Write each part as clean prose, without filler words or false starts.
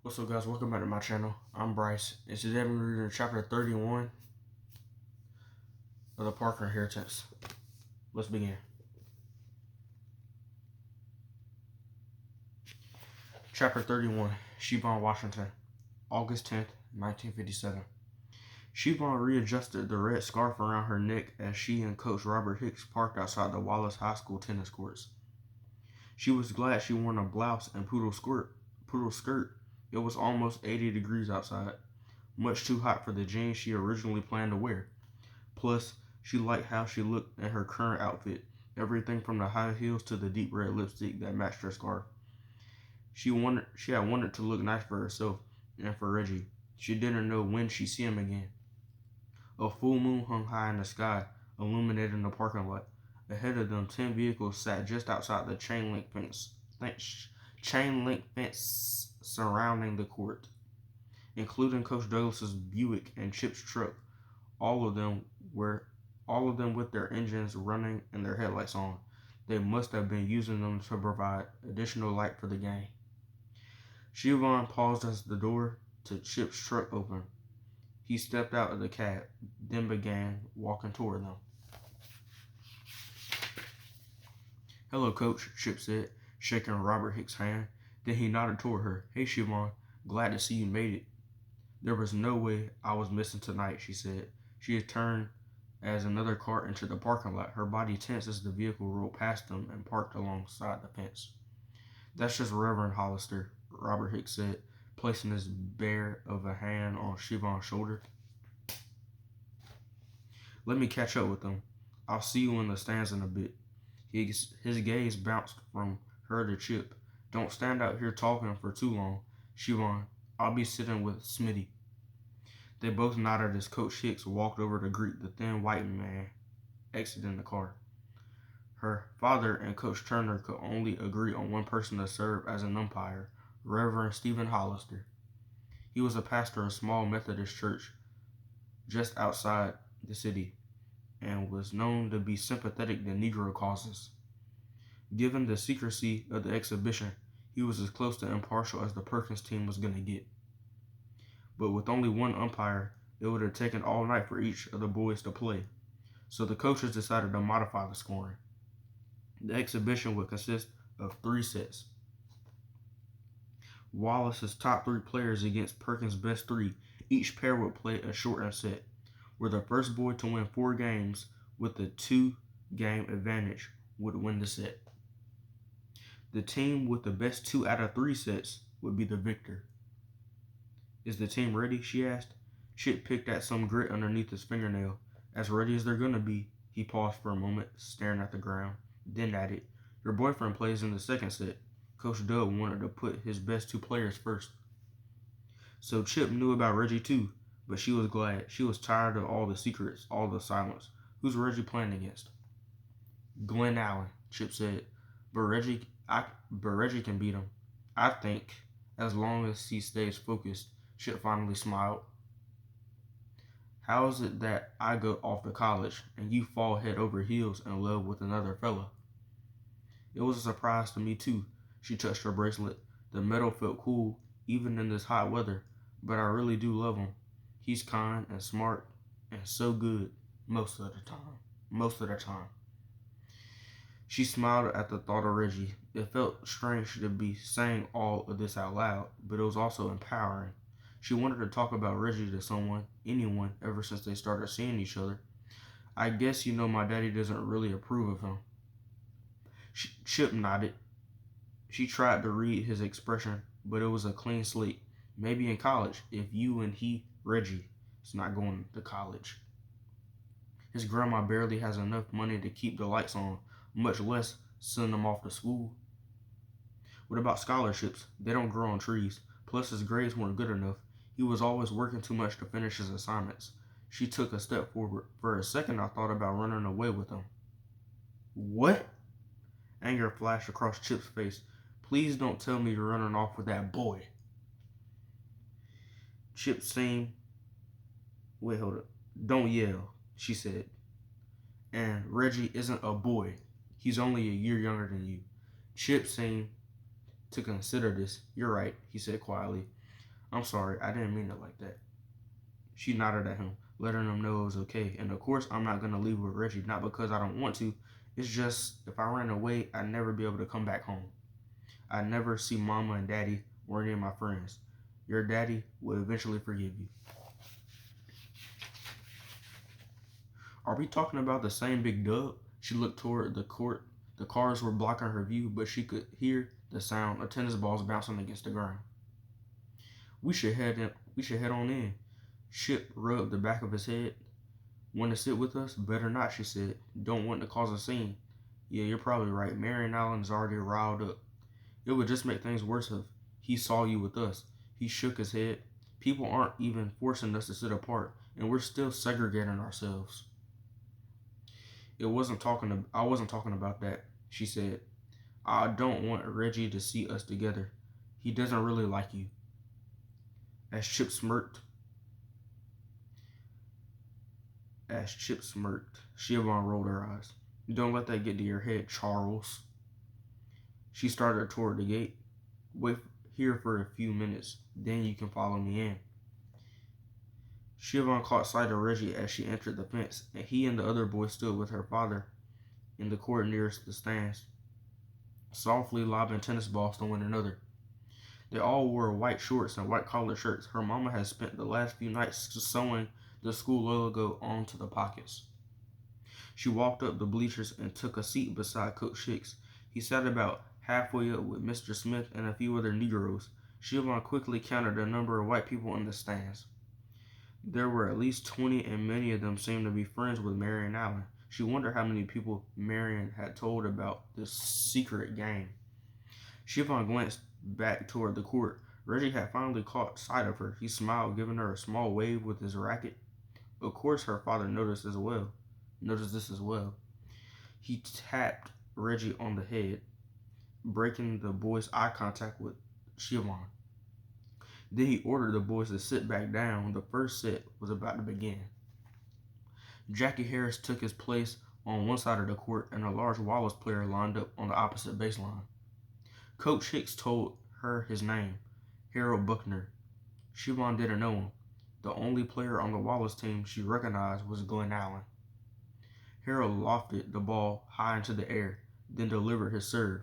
What's up, guys? Welcome back to my channel. I'm Bryce, and today I'm reading chapter 31 of the Parker Inheritance. Let's begin. Chapter 31, Siobhan, Washington, August 10th, 1957. Siobhan readjusted the red scarf around her neck as she and Coach Robert Hicks parked outside the Wallace High School tennis courts. She was glad she wore a blouse and poodle skirt. It was almost 80 degrees outside, much too hot for the jeans she originally planned to wear. Plus, she liked how she looked in her current outfit, everything from the high heels to the deep red lipstick that matched her scarf. She had wanted to look nice for herself and for Reggie. She didn't know when she'd see him again. A full moon hung high in the sky, illuminating the parking lot. Ahead of them, 10 vehicles sat just outside the chain-link fence surrounding the court, including Coach Douglas's Buick and Chip's truck. All of them with their engines running and their headlights on. They must have been using them to provide additional light for the game. Siobhan paused as the door to Chip's truck opened. He stepped out of the cab, then began walking toward them. "Hello, Coach," Chip said, shaking Robert Hicks' hand. Then he nodded toward her. "Hey, Siobhan, glad to see you made it." "There was no way I was missing tonight," she said. She had turned as another car entered the parking lot, her body tense as the vehicle rolled past them and parked alongside the fence. "That's just Reverend Hollister," Robert Hicks said, placing his bare of a hand on Siobhan's shoulder. "Let me catch up with him. I'll see you in the stands in a bit." His gaze bounced from her to Chip. "Don't stand out here talking for too long, Siobhan. I'll be sitting with Smitty." They both nodded as Coach Hicks walked over to greet the thin white man exiting the car. Her father and Coach Turner could only agree on one person to serve as an umpire, Reverend Stephen Hollister. He was a pastor of a small Methodist church just outside the city and was known to be sympathetic to Negro causes. Given the secrecy of the exhibition, he was as close to impartial as the Perkins team was going to get. But with only one umpire, it would have taken all night for each of the boys to play, so the coaches decided to modify the scoring. The exhibition would consist of 3 sets. Wallace's top 3 players against Perkins' best 3. Each pair would play a shortened set, where the first boy to win 4 games with a 2-game advantage would win the set. The team with the best 2 out of 3 sets would be the victor. "Is the team ready?" she asked. Chip picked at some grit underneath his fingernail. "As ready as they're gonna be." He paused for a moment, staring at the ground, then added, "Your boyfriend plays in the second set." Coach Doug wanted to put his best 2 players first. So Chip knew about Reggie too, but she was glad. She was tired of all the secrets, all the silence. "Who's Reggie playing against?" "Glenn Allen," Chip said. But Reggie can beat him, I think, as long as he stays focused." Chip finally smiled. "How is it that I go off to college and you fall head over heels in love with another fella?" "It was a surprise to me too." She touched her bracelet. The metal felt cool, even in this hot weather, but I really do love him. He's kind and smart and so good most of the time. She smiled at the thought of Reggie. It felt strange to be saying all of this out loud, but it was also empowering. She wanted to talk about Reggie to anyone, ever since they started seeing each other. "I guess you know my daddy doesn't really approve of him." Chip nodded. She tried to read his expression, but it was a clean slate. "Maybe in college, if you and Reggie, is not going to college. His grandma barely has enough money to keep the lights on, much less send him off to school." "What about scholarships? They don't grow on trees. Plus his grades weren't good enough. He was always working too much to finish his assignments." She took a step forward. "For a second I thought about running away with him." "What?" Anger flashed across Chip's face. "Please don't tell me you're running off with that boy." Chip seemed... Wait, hold up. "Don't yell," she said. "And Reggie isn't a boy. He's only a year younger than you." Chip seemed to consider this. "You're right," he said quietly. I'm sorry, I didn't mean it like that. She nodded at him, letting him know it was okay. And of course, I'm not going to leave with Reggie, not because I don't want to. It's just, if I ran away, I'd never be able to come back home. I'd never see Mama and Daddy or any of my friends. Your daddy will eventually forgive you. Are we talking about the same big dub? She looked toward the court. The cars were blocking her view, but she could hear the sound of tennis balls bouncing against the ground. We should head in. We should head on in. Chip rubbed the back of his head. Want to sit with us? Better not, she said. Don't want to cause a scene. Yeah, you're probably right. Marion Allen is already riled up. It would just make things worse if he saw you with us. He shook his head. People aren't even forcing us to sit apart, and we're still segregating ourselves. I wasn't talking about that, she said. I don't want Reggie to see us together. He doesn't really like you. As Chip smirked, Siobhan rolled her eyes. Don't let that get to your head, Charles. She started toward the gate. Wait here for a few minutes, then you can follow me in. Siobhan caught sight of Reggie as she entered the fence, and he and the other boy stood with her father in the court nearest the stands, softly lobbing tennis balls to one another. They all wore white shorts and white collared shirts. Her mama had spent the last few nights sewing the school logo onto the pockets. She walked up the bleachers and took a seat beside Coach Hicks. He sat about halfway up with Mr. Smith and a few other Negroes. Siobhan quickly counted the number of white people in the stands. There were at least 20, and many of them seemed to be friends with Marion Allen. She wondered how many people Marion had told about this secret game. Siobhan glanced back toward the court. Reggie had finally caught sight of her. He smiled, giving her a small wave with his racket. Of course, her father noticed this as well. He tapped Reggie on the head, breaking the boy's eye contact with Siobhan. Then he ordered the boys to sit back down. The first set was about to begin. Jackie Harris took his place on one side of the court, and a large Wallace player lined up on the opposite baseline. Coach Hicks told her his name, Harold Buckner. Siobhan didn't know him. The only player on the Wallace team she recognized was Glenn Allen. Harold lofted the ball high into the air, then delivered his serve.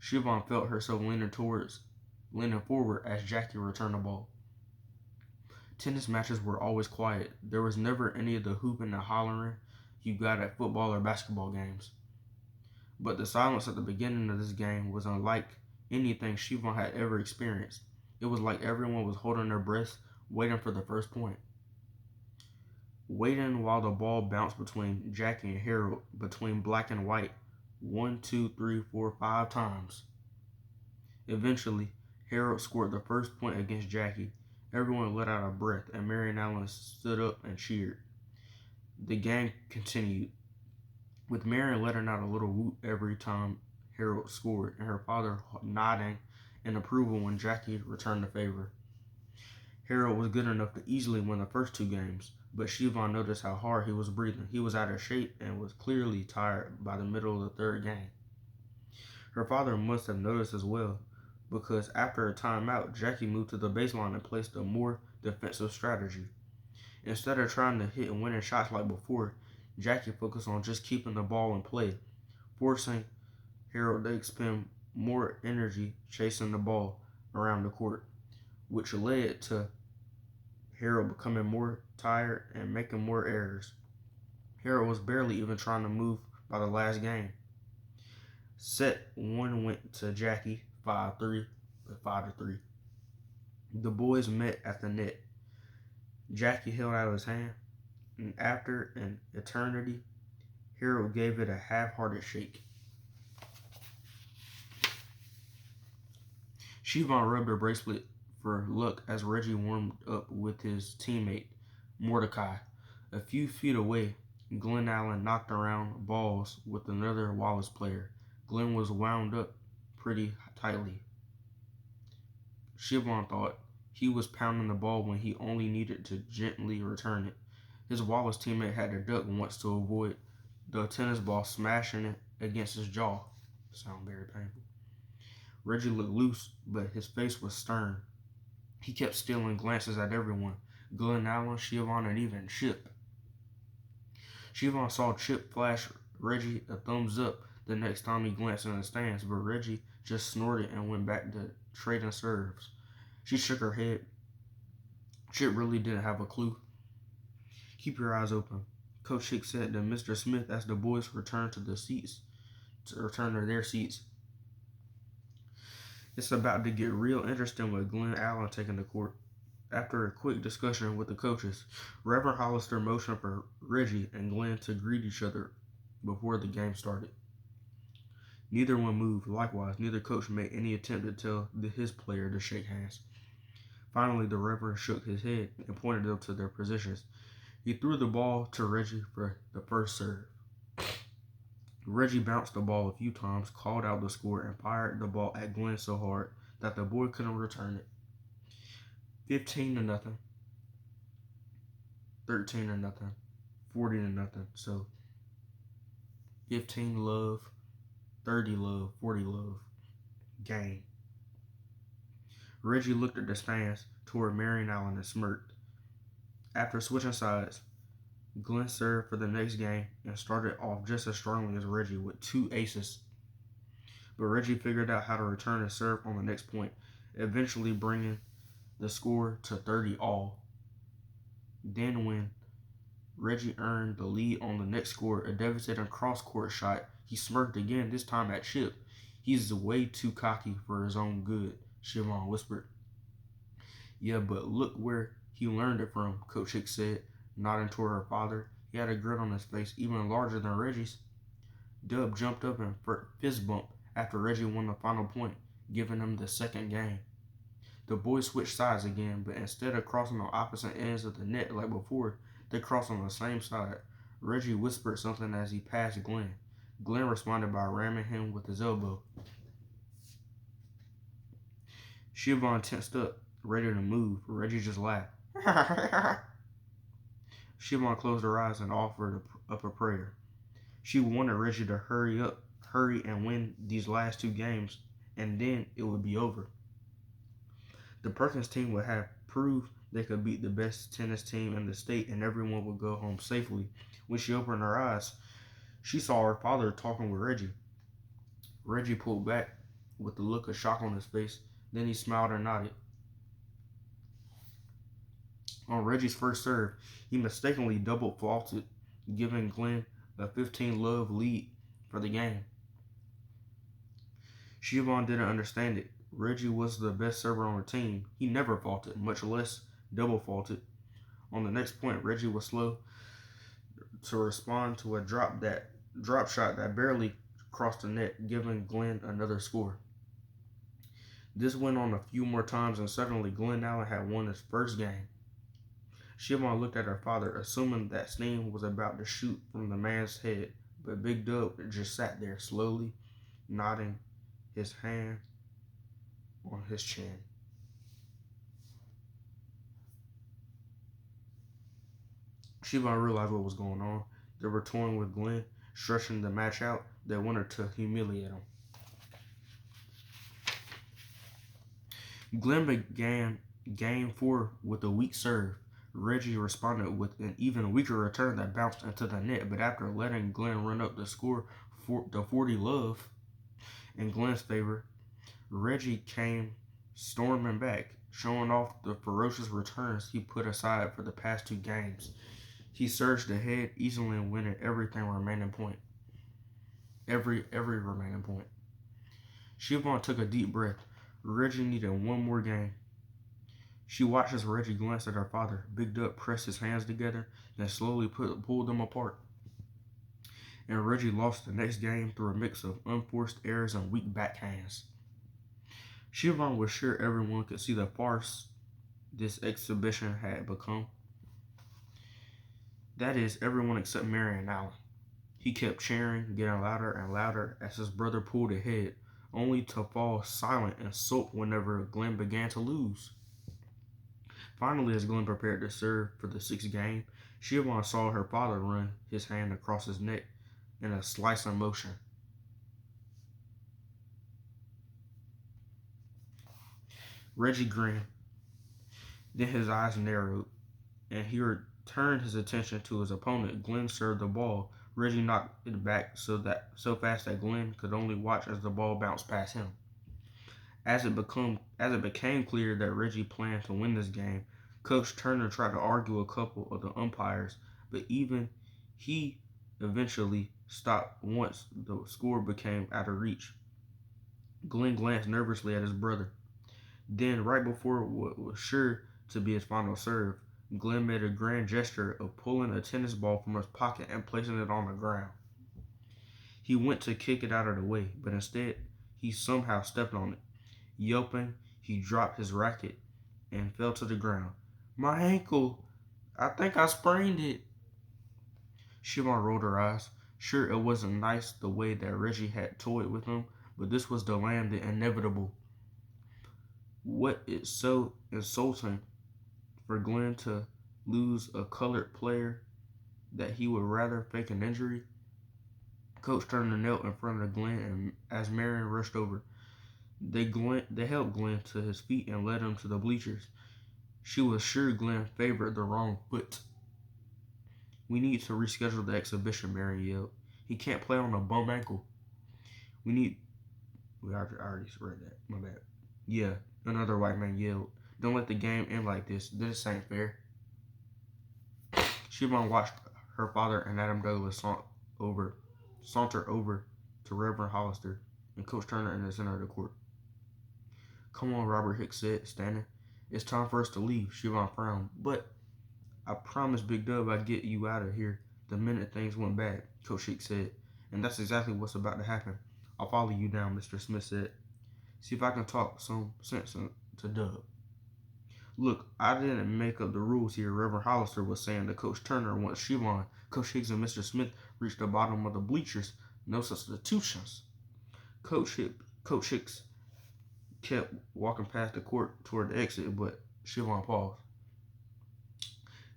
Siobhan felt herself leaning forward as Jackie returned the ball. Tennis matches were always quiet. There was never any of the hooping and hollering you got at football or basketball games. But the silence at the beginning of this game was unlike anything Siobhan had ever experienced. It was like everyone was holding their breath, waiting for the first point. Waiting while the ball bounced between Jackie and Harold, between black and white, 1, 2, 3, 4, 5 times. Eventually, Harold scored the first point against Jackie. Everyone let out a breath, and Marion Allen stood up and cheered. The game continued, with Marion letting out a little whoop every time Harold scored, and her father nodding in approval when Jackie returned the favor. Harold was good enough to easily win the first 2 games, but Siobhan noticed how hard he was breathing. He was out of shape and was clearly tired by the middle of the 3rd game. Her father must have noticed as well, because after a timeout, Jackie moved to the baseline and placed a more defensive strategy. Instead of trying to hit winning shots like before, Jackie focused on just keeping the ball in play, forcing Harold to expend more energy chasing the ball around the court, which led to Harold becoming more tired and making more errors. Harold was barely even trying to move by the last game. Set 1 went to Jackie, 5-3, 5-3. The boys met at the net. Jackie held out his hand, and after an eternity, Harold gave it a half-hearted shake. Siobhan rubbed her bracelet for luck as Reggie warmed up with his teammate, Mordecai. A few feet away, Glenn Allen knocked around balls with another Wallace player. Glenn was wound up pretty tightly. Siobhan thought he was pounding the ball when he only needed to gently return it. His Wallace teammate had to duck once to avoid the tennis ball smashing it against his jaw. Sound very painful. Reggie looked loose, but his face was stern. He kept stealing glances at everyone, Glenn Allen, Siobhan, and even Chip. Siobhan saw Chip flash Reggie a thumbs up the next time he glanced in the stands, but Reggie just snorted and went back to trading serves. She shook her head. Chip really didn't have a clue. Keep your eyes open, Coach Hicks said to Mr. Smith as the boys returned to their seats. It's about to get real interesting with Glenn Allen taking the court. After a quick discussion with the coaches, Reverend Hollister motioned for Reggie and Glenn to greet each other before the game started. Neither one moved. Likewise, neither coach made any attempt to tell his player to shake hands. Finally, the Reverend shook his head and pointed them to their positions. He threw the ball to Reggie for the first serve. Reggie bounced the ball a few times, called out the score, and fired the ball at Glenn so hard that the boy couldn't return it. 15-0, 13-0, 40-0. So 15 love, 30 love, 40 love. Game. Reggie looked at the stands toward Marion Allen and smirked. After switching sides, Glenn served for the next game and started off just as strongly as Reggie with 2 aces. But Reggie figured out how to return his serve on the next point, eventually bringing the score to 30 all. Then when Reggie earned the lead on the next score, a devastating cross-court shot, he smirked again, this time at Chip. He's way too cocky for his own good, Siobhan whispered. Yeah, but look where he learned it from, Coach Hicks said, nodding toward her father. He had a grin on his face, even larger than Reggie's. Dub jumped up and fist bumped after Reggie won the final point, giving him the second game. The boys switched sides again, but instead of crossing on opposite ends of the net like before, they crossed on the same side. Reggie whispered something as he passed Glenn. Glenn responded by ramming him with his elbow. Siobhan tensed up, ready to move. Reggie just laughed. Siobhan closed her eyes and offered up a prayer. She wanted Reggie to hurry and win these last 2 games, and then it would be over. The Perkins team would have proved they could beat the best tennis team in the state, and everyone would go home safely. When she opened her eyes, she saw her father talking with Reggie. Reggie pulled back with a look of shock on his face. Then he smiled and nodded. On Reggie's first serve, he mistakenly double faulted, giving Glenn a 15-love lead for the game. Siobhan didn't understand it. Reggie was the best server on the team. He never faulted, much less double faulted. On the next point, Reggie was slow to respond to a drop shot that barely crossed the net, giving Glenn another score. This went on a few more times, and suddenly Glenn Allen had won his first game. Siobhan looked at her father, assuming that steam was about to shoot from the man's head, but Big Dub just sat there, slowly nodding, his hand on his chin. Siobhan realized what was going on. They were toying with Glenn, stretching the match out. They wanted to humiliate him. Glenn began Game 4 with a weak serve. Reggie responded with an even weaker return that bounced into the net, but after letting Glenn run up the score for the 40 love in Glenn's favor, Reggie came storming back, showing off the ferocious returns he put aside for the past 2 games. He surged ahead, easily winning every remaining point. Every remaining point. Siobhan took a deep breath. Reggie needed one more game. She watched as Reggie glanced at her father. Big Duck pressed his hands together and slowly pulled them apart. And Reggie lost the next game through a mix of unforced errors and weak backhands. Siobhan was sure everyone could see the farce this exhibition had become. That is, everyone except Marion Allen. He kept cheering, getting louder and louder as his brother pulled ahead, only to fall silent and sulk whenever Glenn began to lose. Finally, as Glenn prepared to serve for the 6th game, Siobhan saw her father run his hand across his neck in a slicing motion. Reggie grinned. Then his eyes narrowed, and he turned his attention to his opponent. Glenn served the ball. Reggie knocked it back so fast that Glenn could only watch as the ball bounced past him. As it became clear that Reggie planned to win this game, Coach Turner tried to argue a couple of the umpires, but even he eventually stopped once the score became out of reach. Glenn glanced nervously at his brother. Then, right before what was sure to be his final serve, Glenn made a grand gesture of pulling a tennis ball from his pocket and placing it on the ground. He went to kick it out of the way, but instead, he somehow stepped on it. Yelping, he dropped his racket and fell to the ground. My ankle! I think I sprained it. Siobhan rolled her eyes. Sure, it wasn't nice the way that Reggie had toyed with him, but this was the lamb, the inevitable. What is so insulting for Glenn to lose a colored player that he would rather fake an injury? Coach Turner knelt in front of Glenn and as Marion rushed over. They helped Glenn to his feet and led him to the bleachers. She was sure Glenn favored the wrong foot. We need to reschedule the exhibition, Marion yelled. He can't play on a bum ankle. We need... I already read that. My bad. Yeah, another white man yelled. Don't let the game end like this. This ain't fair. Siobhan watched her father and Adam Douglas saunter over to Reverend Hollister and Coach Turner in the center of the court. Come on, Robert Hicks said, standing. It's time for us to leave. Siobhan frowned. But I promised Big Dub I'd get you out of here the minute things went bad, Coach Hicks said. And that's exactly what's about to happen. I'll follow you down, Mr. Smith said. See if I can talk some sense to Dub. Look, I didn't make up the rules here, Reverend Hollister was saying to Coach Turner once Siobhan, Coach Hicks, and Mr. Smith reached the bottom of the bleachers. No substitutions. Coach Hicks kept walking past the court toward the exit, but Siobhan paused.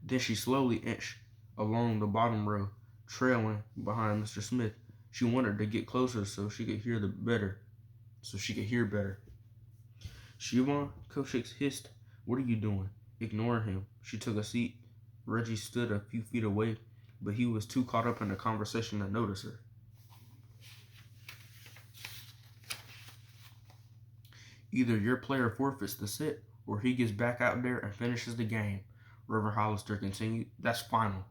Then she slowly inched along the bottom row, trailing behind Mr. Smith. She wanted to get closer so she could hear better. Siobhan, Coach Hicks hissed. What are you doing? Ignoring him, she took a seat. Reggie stood a few feet away, but he was too caught up in the conversation to notice her. Either your player forfeits the set, or he gets back out there and finishes the game, Reverend Hollister continued. That's final.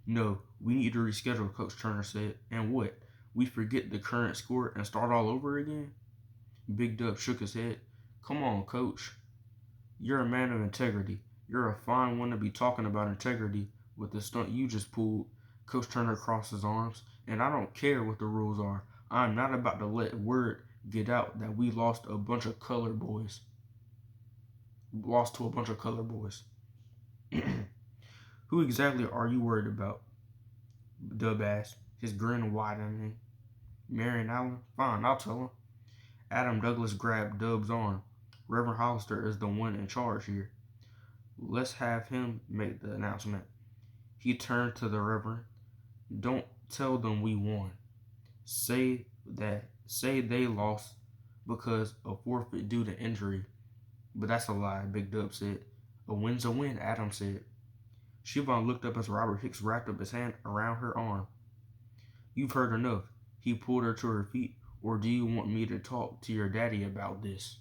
No, we need to reschedule, Coach Turner said. And what? We forget the current score and start all over again? Big Dub shook his head. Come on, Coach. You're a man of integrity. You're a fine one to be talking about integrity with the stunt you just pulled. Coach Turner crossed his arms. And I don't care what the rules are. I'm not about to let word get out that we lost to a bunch of colored boys. Who exactly are you worried about? Dub asked, his grin widening. Marion Allen? Fine, I'll tell him. Adam Douglas grabbed Dub's arm. Reverend Hollister is the one in charge here. Let's have him make the announcement. He turned to the Reverend. Don't tell them we won. Say they lost because of forfeit due to injury. But that's a lie, Big Dub said. A win's a win, Adam said. Siobhan looked up as Robert Hicks wrapped up his hand around her arm. You've heard enough. He pulled her to her feet. Or do you want me to talk to your daddy about this?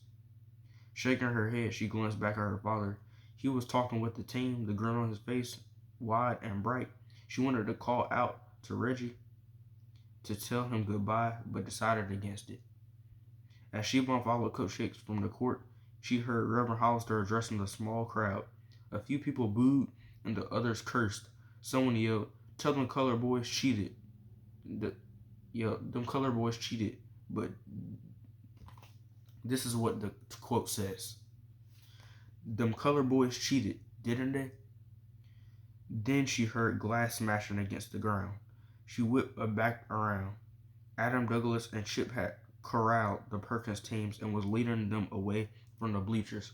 Shaking her head, she glanced back at her father. He was talking with the team, the grin on his face wide and bright. She wanted to call out to Reggie to tell him goodbye, but decided against it. As Siobhan followed Coach Hicks from the court, she heard Reverend Hollister addressing the small crowd. A few people booed and the others cursed. Someone yelled, tell them color boys cheated. Them color boys cheated. But this is what the quote says. Them color boys cheated, didn't they? Then she heard glass smashing against the ground. She whipped back around. Adam Douglas and Chip had corralled the Perkins teams and was leading them away from the bleachers.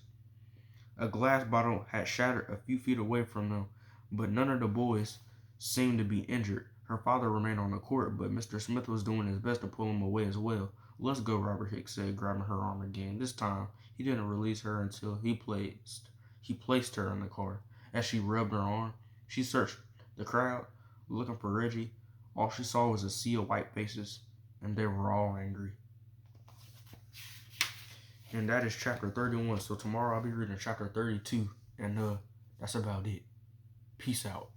A glass bottle had shattered a few feet away from them, but none of the boys seemed to be injured. Her father remained on the court, but Mr. Smith was doing his best to pull him away as well. Let's go, Robert Hicks said, grabbing her arm again. This time, he didn't release her until he placed He placed her in the car. As she rubbed her arm, she searched the crowd, looking for Reggie. All she saw was a sea of white faces, and they were all angry. And that is chapter 31. So tomorrow I'll be reading chapter 32, and that's about it. Peace out.